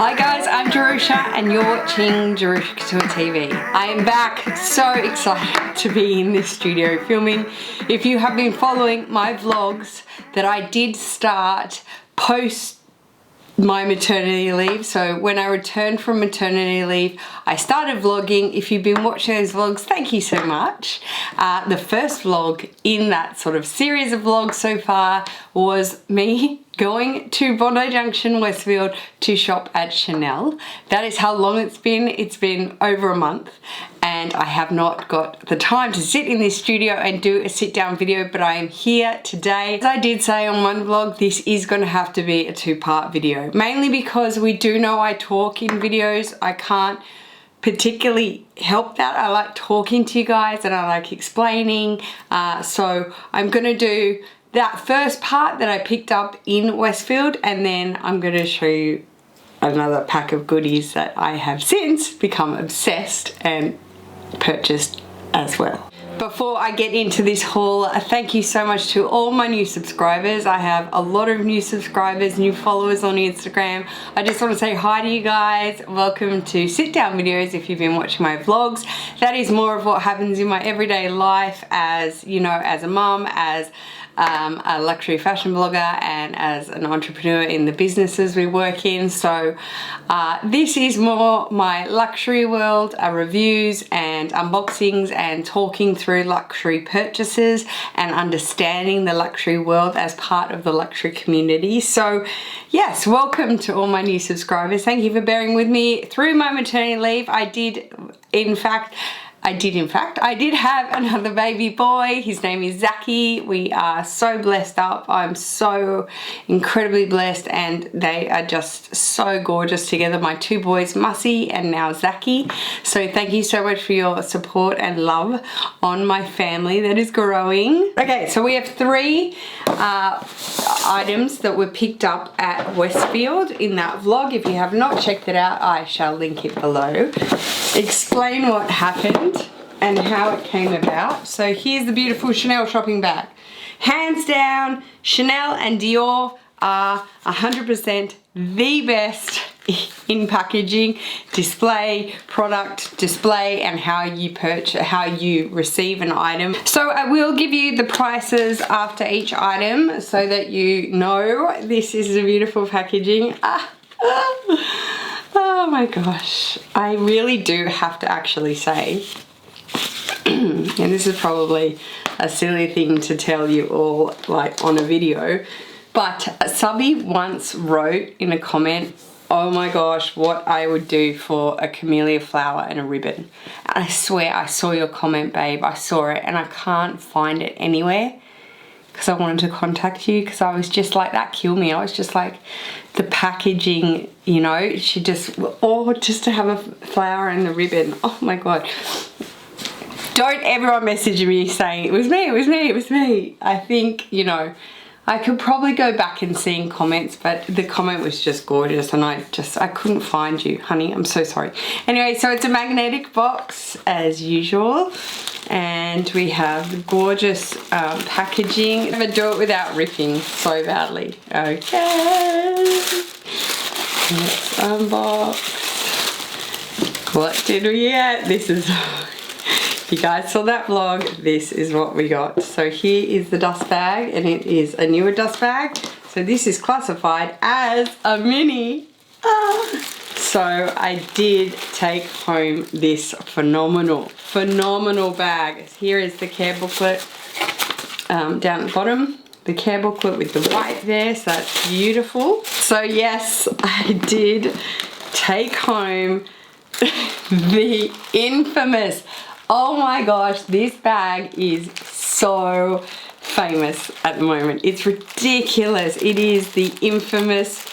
Hi guys, I'm Jerusha and you're watching Jerusha Couture TV. I am back, so excited to be in this studio filming. If you have been following my vlogs that I did start post my maternity leave, so when I returned from maternity leave I started vlogging. If you've been watching those vlogs, thank you so much. The first vlog in that sort of series of vlogs so far was me going to Bondi Junction, Westfield to shop at Chanel. That is how long it's been. It's been over a month and I have not got the time to sit in this studio and do a sit down video, but I am here today. As I did say on one vlog, this is going to have to be a two-part video, mainly because we do know I talk in videos. I can't particularly help that. I like talking to you guys and I like explaining. So I'm going to do that first part that I picked up in Westfield, and then I'm going to show you another pack of goodies that I have since become obsessed and purchased as well. Before I get into this haul, thank you so much to all my new subscribers. I have a lot of new subscribers, new followers on Instagram. I just want to say hi to you guys. Welcome to sit down videos if you've been watching my vlogs. That is more of what happens in my everyday life as, you know, as a mum, as a luxury fashion blogger, and as an entrepreneur in the businesses we work in. So this is more my luxury world, reviews and unboxings and talking through luxury purchases and understanding the luxury world as part of the luxury community. So yes, welcome to all my new subscribers. Thank you for bearing with me through my maternity leave. I did in fact have another baby boy. His name is Zachy. We are so blessed up. I'm so incredibly blessed and they are just so gorgeous together. My two boys, Mussy and now Zachy. So thank you so much for your support and love on my family that is growing. Okay, so we have three items that were picked up at Westfield in that vlog. If you have not checked it out, I shall link it below. Explain what happened and how it came about. So here's the beautiful Chanel shopping bag. Hands down, Chanel and Dior are 100% the best in packaging, display, product display, and how you purchase, how you receive an item. So I will give you the prices after each item so that you know this is the beautiful packaging. Oh my gosh, I really do have to actually say, and this is probably a silly thing to tell you all like on a video, but SUBBIE once wrote in a comment, oh my gosh, what I would do for a camellia flower and a ribbon. And I swear I saw your comment, babe. I saw it and I can't find it anywhere because I wanted to contact you because I was just like, that killed me. I was just like, the packaging, you know, she just, or just to have a flower and a ribbon. Oh my God. Don't everyone message me saying it was me, it was me, it was me. I think, you know, I could probably go back and see in comments, but the comment was just gorgeous and I couldn't find you, honey. I'm so sorry. Anyway, so it's a magnetic box as usual. And we have the gorgeous packaging. Never do it without ripping so badly. Okay. Let's unbox. What did we get? This is... If you guys saw that vlog, this is what we got. So here is the dust bag, and it is a newer dust bag. So this is classified as a mini. So I did take home this phenomenal bag. Here is the care booklet down at the bottom. The care booklet with the white there, so that's beautiful. So yes, I did take home the infamous, oh my gosh, this bag is so famous at the moment. It's ridiculous. It is the infamous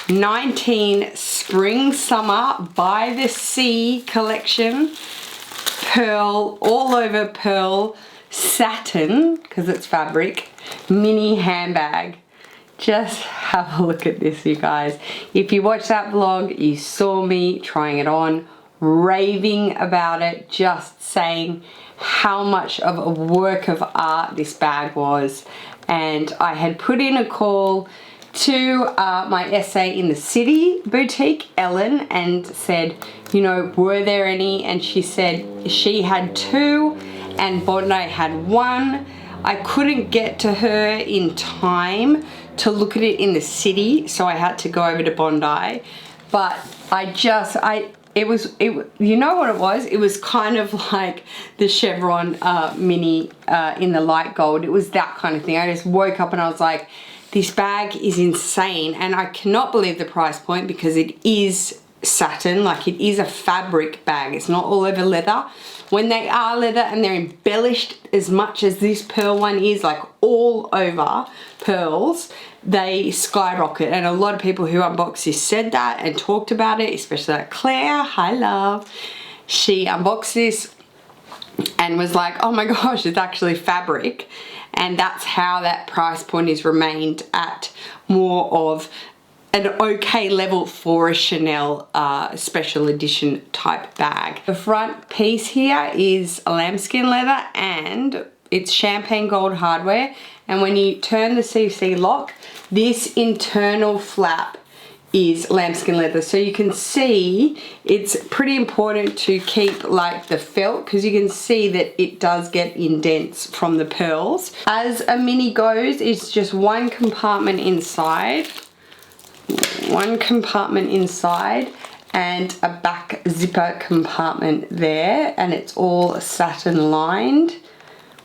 19 Spring Summer by the Sea collection. Pearl, all over pearl, satin, because it's fabric, mini handbag. Just have a look at this, you guys. If you watched that vlog, you saw me trying it on, raving about it, just saying how much of a work of art this bag was. And I had put in a call to my essay in the city boutique, Ellen, and said, you know, were there any? And she said she had 2 and Bondi had 1. I couldn't get to her in time to look at it in the city, so I had to go over to Bondi. But you know what it was? It was kind of like the Chevron mini in the light gold. It was that kind of thing. I just woke up and I was like, this bag is insane. And I cannot believe the price point because it is satin, like it is a fabric bag. It's not all over leather. When they are leather and they're embellished as much as this pearl one is, like all over pearls, they skyrocket. And a lot of people who unboxed this said that and talked about it, especially like Claire, hi love. She unboxed this and was like, oh my gosh, it's actually fabric. And that's how that price point is remained at more of an okay level for a Chanel special edition type bag. The front piece here is a lambskin leather and it's champagne gold hardware. And when you turn the CC lock, this internal flap is lambskin leather. So you can see it's pretty important to keep like the felt because you can see that it does get indents from the pearls. As a mini goes, it's just one compartment inside. One compartment inside and a back zipper compartment there, and it's all satin lined,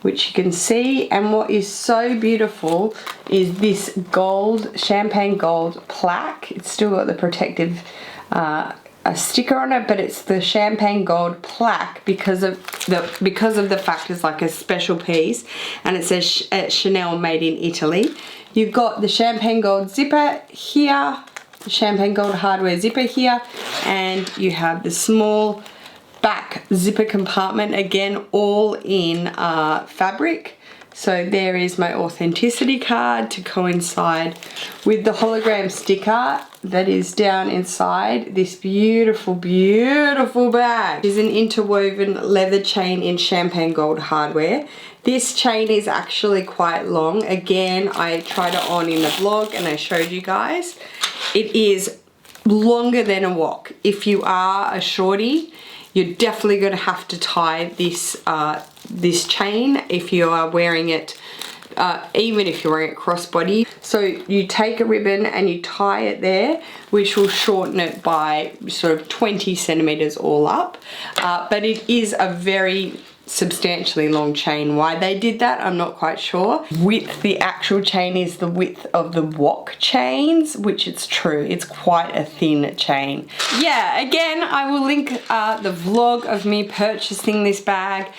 which you can see. And what is so beautiful is this gold, champagne gold plaque. It's still got the protective a sticker on it, but it's the champagne gold plaque because of the fact it's like a special piece, and it says Chanel made in Italy. You've got the champagne gold zipper here, the champagne gold hardware zipper here, and you have the small back zipper compartment, again all in fabric. So there is my authenticity card to coincide with the hologram sticker that is down inside this beautiful, beautiful bag. It's an interwoven leather chain in champagne gold hardware. This chain is actually quite long. Again, I tried it on in the vlog and I showed you guys. It is longer than a wok. If you are a shorty, you're definitely going to have to tie this this chain if you are wearing it, even if you're wearing it crossbody. So you take a ribbon and you tie it there, which will shorten it by sort of 20 centimeters all up. But it is a very substantially long chain. Why they did that, I'm not quite sure. The actual chain is the width of the wok chains, which it's true. It's quite a thin chain. Yeah, again, I will link the vlog of me purchasing this bag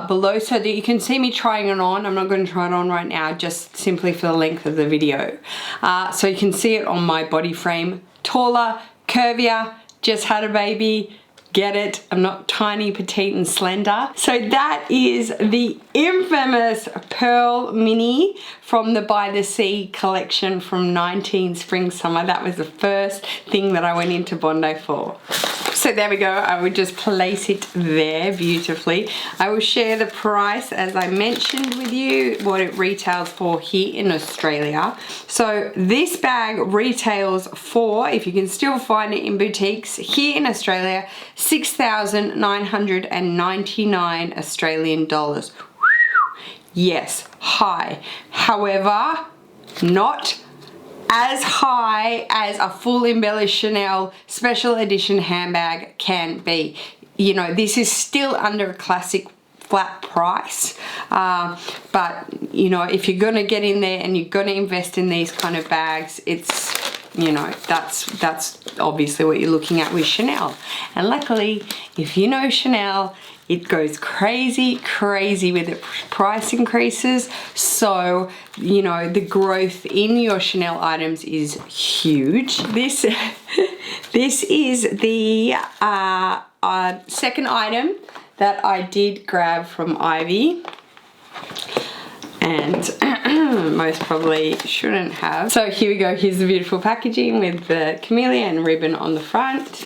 below so that you can see me trying it on. I'm not going to try it on right now, just simply for the length of the video. So you can see it on my body frame. Taller, curvier, just had a baby. Get it? I'm not tiny, petite and slender. So that is the infamous Pearl Mini from the By the Sea collection from 19 Spring Summer. That was the first thing that I went into Bondi for. So there we go. I would just place it there beautifully. I will share the price as I mentioned with you, what it retails for here in Australia. So this bag retails for, if you can still find it in boutiques here in Australia, 6,999 Australian dollars. Yes, high. However, not as high as a full embellished Chanel special edition handbag can be. You know, this is still under a classic flat price, but you know, if you're gonna get in there and you're gonna invest in these kind of bags, it's, you know, that's obviously what you're looking at with Chanel. And luckily, if you know Chanel, it goes crazy with the price increases. So, you know, the growth in your Chanel items is huge. This is the second item that I did grab from Ivy, and most probably shouldn't have. So here we go. Here's the beautiful packaging with the camellia and ribbon on the front,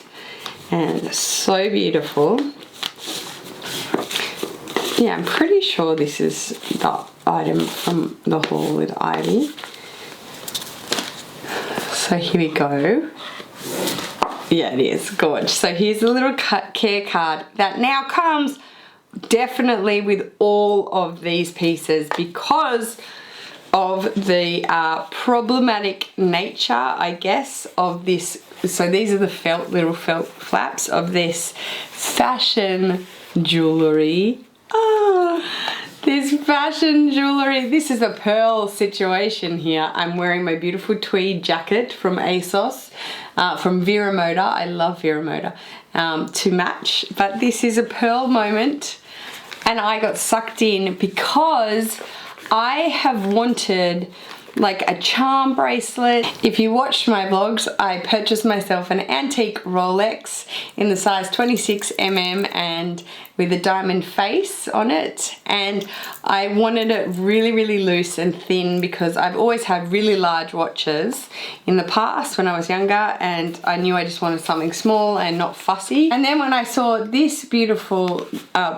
and so beautiful. Yeah, I'm pretty sure this is the item from the haul with Ivy. So here we go. Yeah, it is gorgeous. So here's a little care card that now comes definitely with all of these pieces because of the problematic nature, I guess, of this. So these are the little felt flaps of this fashion jewelry. This fashion jewelry. This is a pearl situation here. I'm wearing my beautiful tweed jacket from ASOS, from Vera Moda. I love Vera Moda, to match. But this is a pearl moment, and I got sucked in because I have wanted like a charm bracelet. If you watched my vlogs, I purchased myself an antique Rolex in the size 26mm and with a diamond face on it, and I wanted it really, really loose and thin because I've always had really large watches in the past when I was younger, and I knew I just wanted something small and not fussy. And then when I saw this beautiful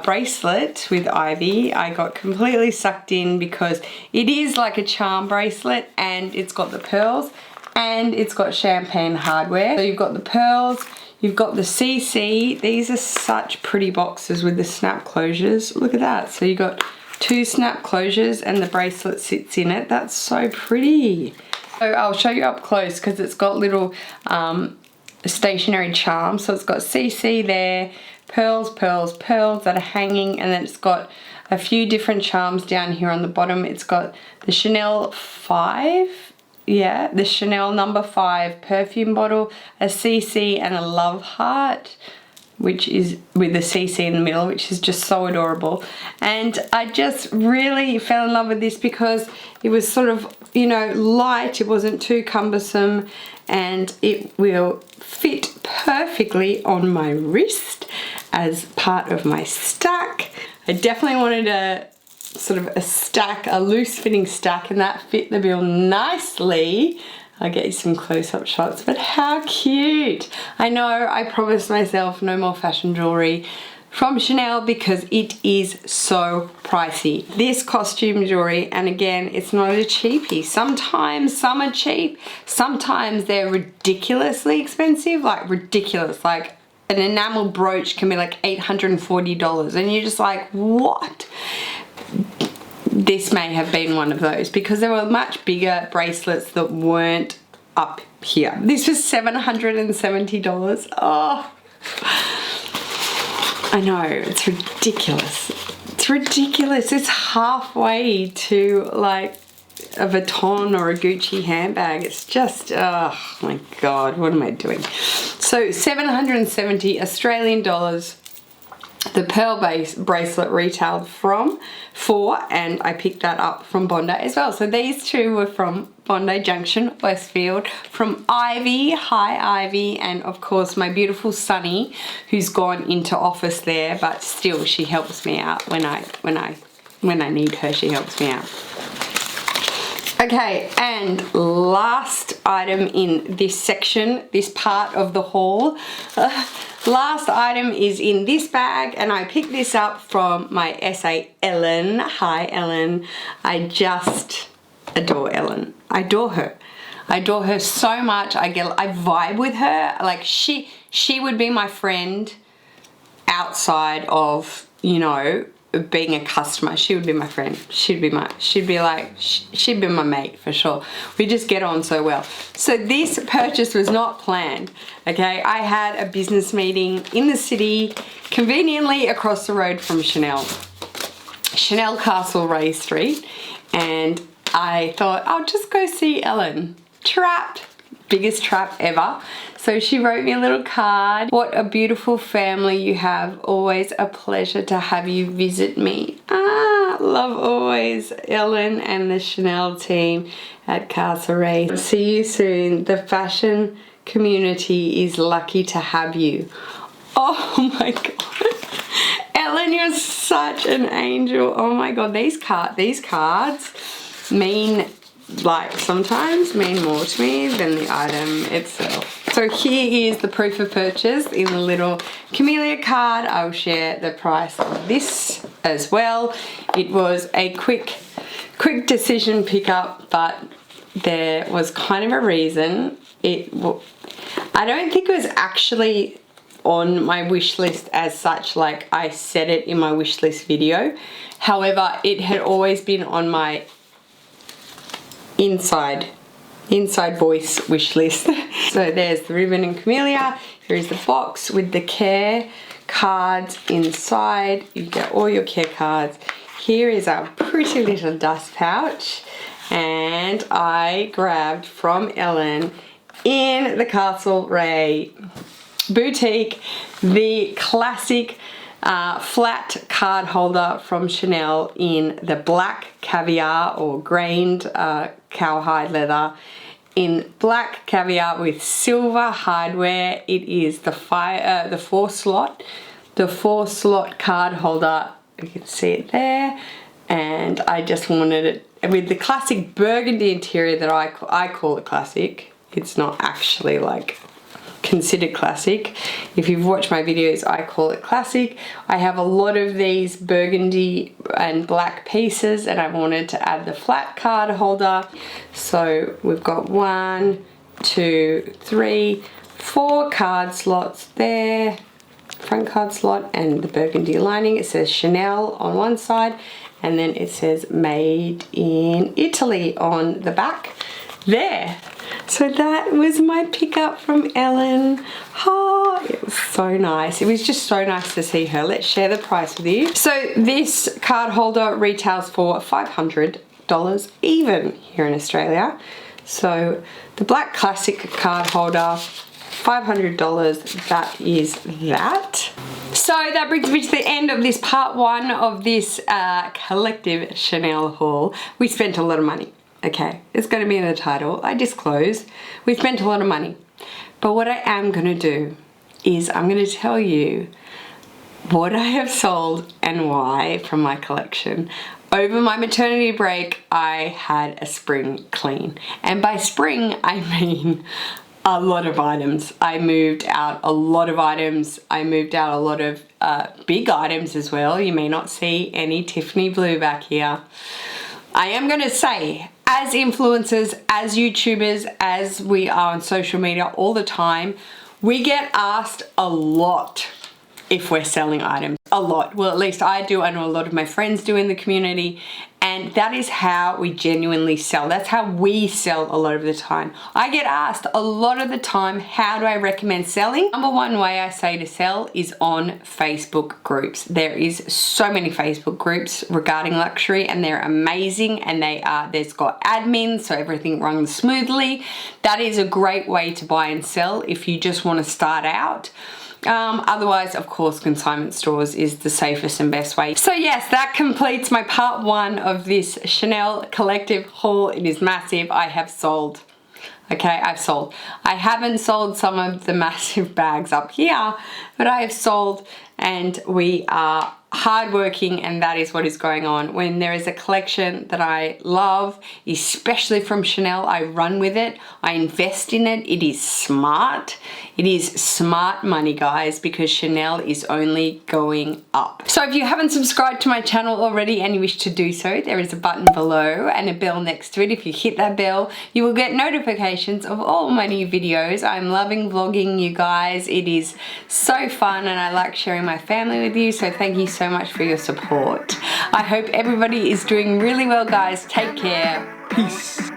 bracelet with ivy, I got completely sucked in because it is like a charm bracelet, and it's got the pearls and it's got champagne hardware. So you've got the pearls, you've got the CC. These are such pretty boxes with the snap closures. Look at that. So you've got 2 snap closures and the bracelet sits in it. That's so pretty. So I'll show you up close because it's got little stationary charms. So it's got CC there, pearls, pearls, pearls that are hanging, and then it's got a few different charms down here on the bottom. It's got the Chanel 5. Yeah, the Chanel number 5 perfume bottle, a CC and a love heart, which is with the CC in the middle, which is just so adorable. And I just really fell in love with this because it was sort of, you know, light. It wasn't too cumbersome, and it will fit perfectly on my wrist as part of my stack. I definitely wanted a sort of a stack, a loose fitting stack, and that fit the bill nicely. I'll get you some close-up shots, but how cute. I know I promised myself no more fashion jewelry from Chanel because it is so pricey. This costume jewelry, and again, it's not a cheapie. Sometimes some are cheap, sometimes they're ridiculously expensive, like ridiculous, like an enamel brooch can be like $840 and you're just like, what? This may have been one of those because there were much bigger bracelets that weren't up here. This was $770. Oh, I know, it's ridiculous. It's ridiculous. It's halfway to like a Vuitton or a Gucci handbag. It's just, oh my God, what am I doing? So 770 Australian dollars. The pearl bracelet retailed for, and I picked that up from Bondi as well. So these two were from Bondi Junction, Westfield, from Ivy, hi Ivy, and of course my beautiful Sunny, who's gone into office there, but still she helps me out when I need her. She helps me out. Okay, and last item in this section, this part of the haul. Last item is in this bag, and I picked this up from my SA Ellen. Hi Ellen. I just adore Ellen. I adore her. I adore her so much. I vibe with her. Like she would be my friend outside of, you know, being a customer. She would be my friend. She'd be my mate for sure. We just get on so well. So this purchase was not planned, okay? I had a business meeting in the city, conveniently across the road from Chanel Castlereagh Street, and I thought I'll just go see Ellen. Trapped. Biggest trap ever. So she wrote me a little card. What a beautiful family you have. Always a pleasure to have you visit me. Love always, Ellen and the Chanel team at Castlereagh. See you soon. The fashion community is lucky to have you. Oh my God. Ellen, you're such an angel. Oh my God, these cards mean, like, sometimes mean more to me than the item itself. So here is the proof of purchase in the little camellia card. I'll share the price of this as well. It was a quick decision pickup, but there was kind of a reason I don't think it was actually on my wish list as such, like I said it in my wish list video. However, it had always been on my inside voice wish list. So there's the ribbon and camellia. Here is the box with the care cards inside. You get all your care cards. Here is our pretty little dust pouch, and I grabbed from Ellen in the Castlereagh boutique the classic flat card holder from Chanel in the black caviar or grained cowhide leather, in black caviar with silver hardware. It is the four slot card holder. You can see it there, and I just wanted it with the classic burgundy interior that I call it classic. It's not actually like considered classic. If you've watched my videos, I call it classic. I have a lot of these burgundy and black pieces, and I wanted to add the flat card holder. So we've got 1, 2, 3, 4 card slots there, front card slot, and the burgundy lining. It says Chanel on one side, and then it says made in Italy on the back there. So that was my pickup from Ellen. Oh, it was so nice. It was just so nice to see her. Let's share the price with you. So this card holder retails for $500 even here in Australia. So the black classic card holder, $500, that is that. So that brings me to the end of this part 1 of this collective Chanel haul. We spent a lot of money. Okay, it's going to be in the title. I disclose we spent a lot of money. But what I am going to do is I'm going to tell you what I have sold and why from my collection. Over my maternity break, I had a spring clean. And by spring, I mean a lot of items. I moved out a lot of items. I moved out a lot of big items as well. You may not see any Tiffany blue back here. I am going to say, as influencers, as YouTubers, as we are on social media all the time, we get asked a lot if we're selling items. A lot. Well, at least I do. I know a lot of my friends do in the community. And that is how we genuinely sell. That's how we sell a lot of the time. I get asked a lot of the time, how do I recommend selling? Number one way I say to sell is on Facebook groups. There is so many Facebook groups regarding luxury, and they're amazing, and there's got admins, so everything runs smoothly. That is a great way to buy and sell if you just want to start out. Otherwise, of course, consignment stores is the safest and best way. So yes, that completes my part 1 of this Chanel collective haul. It is massive. I have sold. Okay, I've sold. I haven't sold some of the massive bags up here, but I have sold, and we are hardworking, and that is what is going on. When there is a collection that I love, especially from Chanel, I run with it. I invest in it. It is smart. It is smart money, guys, because Chanel is only going up. So if you haven't subscribed to my channel already and you wish to do so, there is a button below and a bell next to it. If you hit that bell, you will get notifications of all my new videos. I'm loving vlogging, you guys. It is so fun, and I like sharing my family with you, so thank you so much for your support. I hope everybody is doing really well, guys. Take care. Peace.